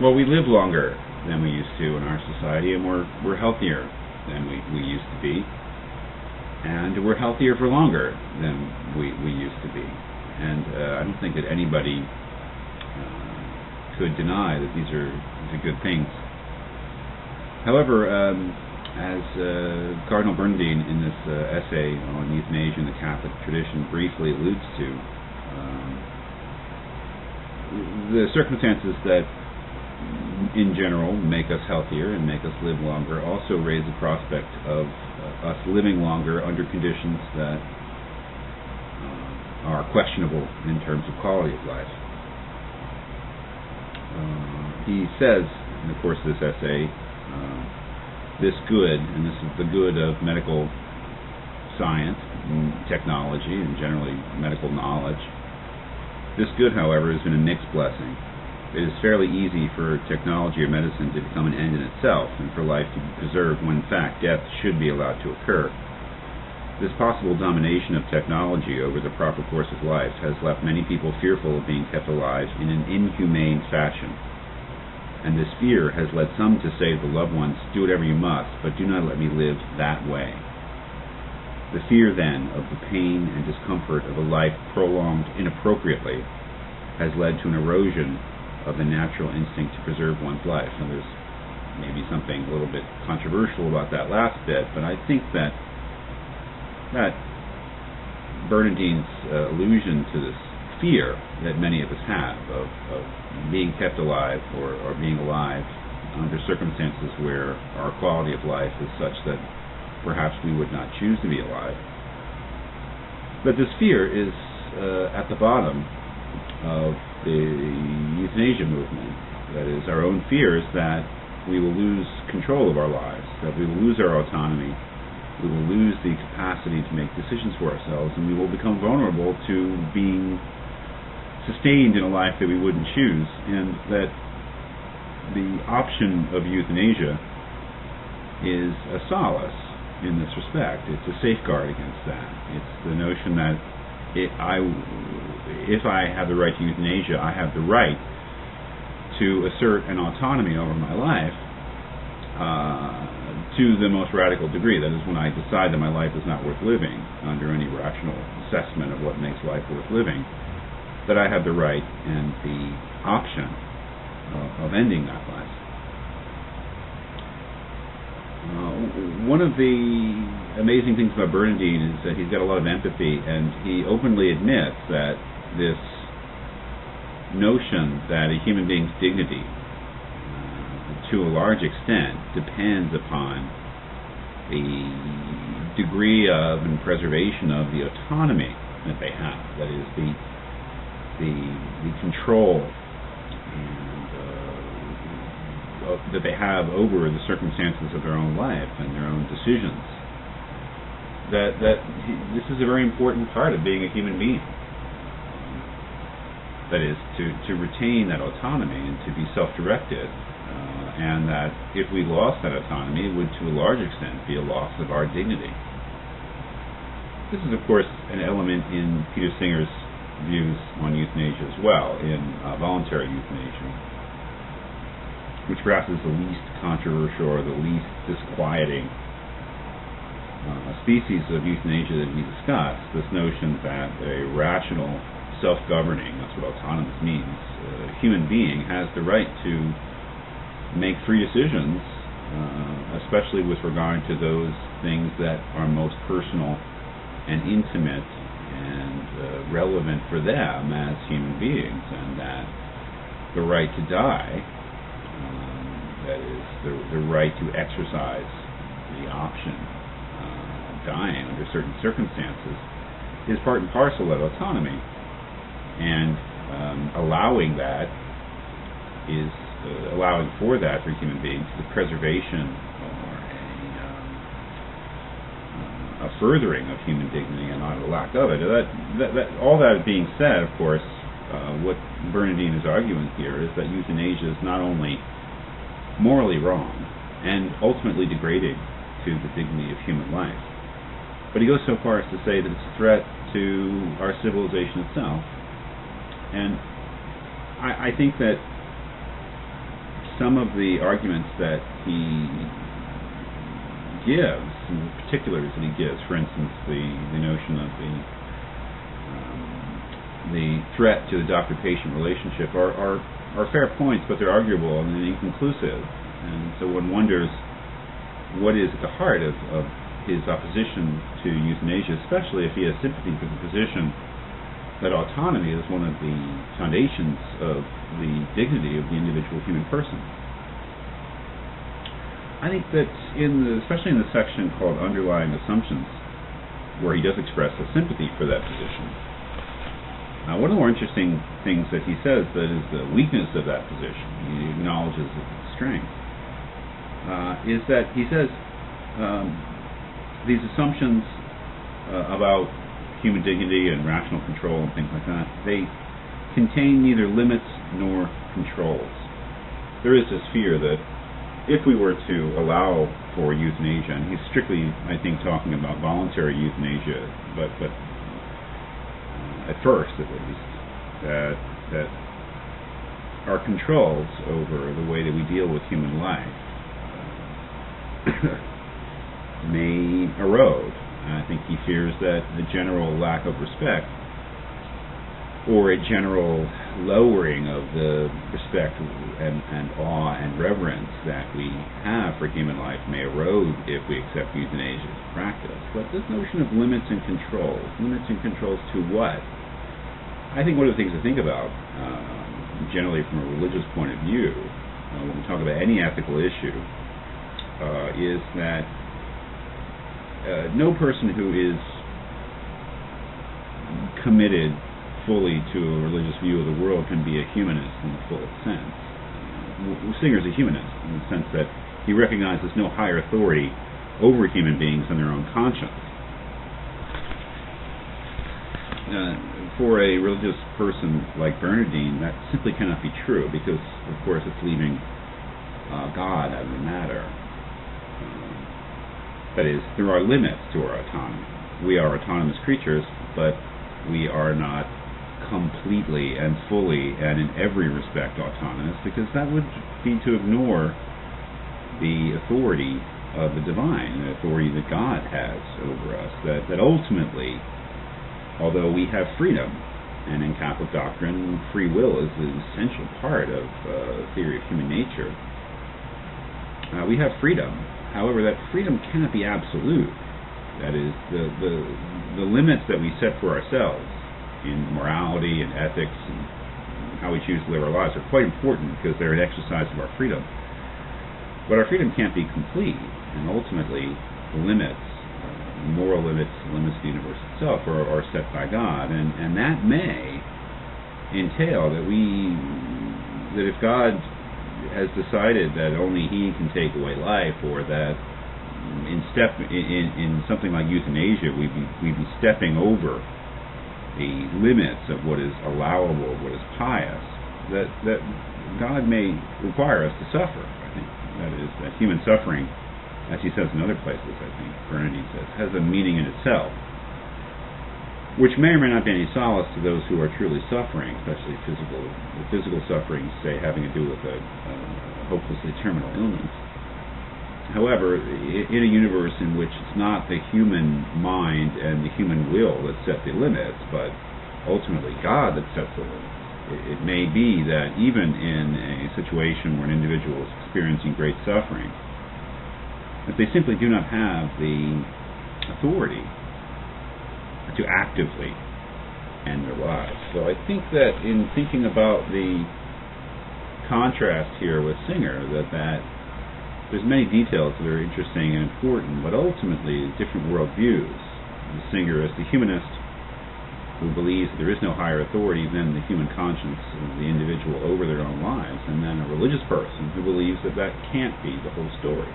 Well, we live longer than we used to in our society, and we're healthier than we used to be, and we're healthier for longer than we used to be. And I don't think that anybody could deny that these are good things. However, as Cardinal Bernardin in this essay on euthanasia in the Catholic tradition briefly alludes to, the circumstances that in general make us healthier and make us live longer also raise the prospect of us living longer under conditions that are questionable in terms of quality of life. He says, in the course of this essay, this good, and this is the good of medical science and technology and generally medical knowledge, this good, however, has been a mixed blessing. It is fairly easy for technology or medicine to become an end in itself and for life to be preserved when in fact death should be allowed to occur. This possible domination of technology over the proper course of life has left many people fearful of being kept alive in an inhumane fashion. And this fear has led some to say to the loved ones, "Do whatever you must, but do not let me live that way." The fear, then, of the pain and discomfort of a life prolonged inappropriately has led to an erosion of the natural instinct to preserve one's life. And there's maybe something a little bit controversial about that last bit, but I think that Bernardin's allusion to this fear that many of us have of being kept alive or being alive under circumstances where our quality of life is such that perhaps we would not choose to be alive. But this fear is at the bottom of the euthanasia movement. That is, our own fears that we will lose control of our lives, that we will lose our autonomy, we will lose the capacity to make decisions for ourselves, and we will become vulnerable to being sustained in a life that we wouldn't choose, and that the option of euthanasia is a solace in this respect. It's a safeguard against that. It's the notion that if I have the right to euthanasia, I have the right to assert an autonomy over my life to the most radical degree. That is, when I decide that my life is not worth living under any rational assessment of what makes life worth living, that I have the right and the option of ending that life. One of the amazing things about Bernardin is that he's got a lot of empathy, and he openly admits that this notion that a human being's dignity, to a large extent, depends upon the degree of and preservation of the autonomy that they have. That is, the control that they have over the circumstances of their own life and their own decisions. This is a very important part of being a human being. That is, to retain that autonomy and to be self-directed, and that if we lost that autonomy, it would to a large extent be a loss of our dignity. This is, of course, an element in Peter Singer's views on euthanasia as well, in voluntary euthanasia, which perhaps is the least controversial or the least disquieting species of euthanasia that he discussed. This notion that a rational, self-governing, that's what autonomous means, human being has the right to make free decisions, especially with regard to those things that are most personal and intimate and relevant for them as human beings, and that the right to die, that is, the right to exercise the option of dying under certain circumstances, is part and parcel of autonomy. And allowing for that for human beings, the preservation or a furthering of human dignity and not a lack of it. All that being said, of course, what Bernardin is arguing here is that euthanasia is not only morally wrong and ultimately degrading to the dignity of human life, but he goes so far as to say that it's a threat to our civilization itself. And I think that some of the arguments that he gives, and the particulars that he gives, for instance, the notion of the threat to the doctor-patient relationship are fair points, but they're arguable and inconclusive. And so one wonders what is at the heart of his opposition to euthanasia, especially if he has sympathy for the position that autonomy is one of the foundations of the dignity of the individual human person. I think that especially in the section called Underlying Assumptions, where he does express a sympathy for that position, one of the more interesting things that he says that is the weakness of that position, he acknowledges its strength, is that he says these assumptions about human dignity and rational control and things like that, they contain neither limits nor controls. There is this fear that if we were to allow for euthanasia, and he's strictly, I think, talking about voluntary euthanasia, but at first at least, that our controls over the way that we deal with human life may erode. I think he fears that the general lack of respect or a general lowering of the respect and awe and reverence that we have for human life may erode if we accept euthanasia as a practice. But this notion of limits and controls to what? I think one of the things to think about, generally from a religious point of view, when we talk about any ethical issue, is that no person who is committed fully to a religious view of the world can be a humanist in the fullest sense. Singer's a humanist in the sense that he recognizes no higher authority over human beings than their own conscience. For a religious person like Bernardin, that simply cannot be true because, of course, it's leaving God out of the matter. That is, there are limits to our autonomy. We are autonomous creatures, but we are not completely and fully and in every respect autonomous, because that would be to ignore the authority of the divine, the authority that God has over us, that ultimately, although we have freedom, and in Catholic doctrine, free will is an essential part of the theory of human nature, we have freedom. However, that freedom cannot be absolute. That is, the limits that we set for ourselves in morality and ethics and how we choose to live our lives are quite important because they're an exercise of our freedom. But our freedom can't be complete, and ultimately the limits, moral limits, the limits of the universe itself are set by God, and that may entail that if God has decided that only He can take away life, or that in something like euthanasia we'd be stepping over the limits of what is allowable, what is pious, that God may require us to suffer. I think that is, that human suffering, as he says in other places, I think Bernardin says, has a meaning in itself, which may or may not be any solace to those who are truly suffering, especially physical suffering, say, having to do with a hopelessly terminal illness. However, in a universe in which it's not the human mind and the human will that set the limits, but ultimately God that sets the limits, it may be that even in a situation where an individual is experiencing great suffering, that they simply do not have the authority to actively end their lives. So I think that in thinking about the contrast here with Singer, that there's many details that are interesting and important, but ultimately different worldviews. The Singer is the humanist who believes that there is no higher authority than the human conscience of the individual over their own lives, and then a religious person who believes that that can't be the whole story.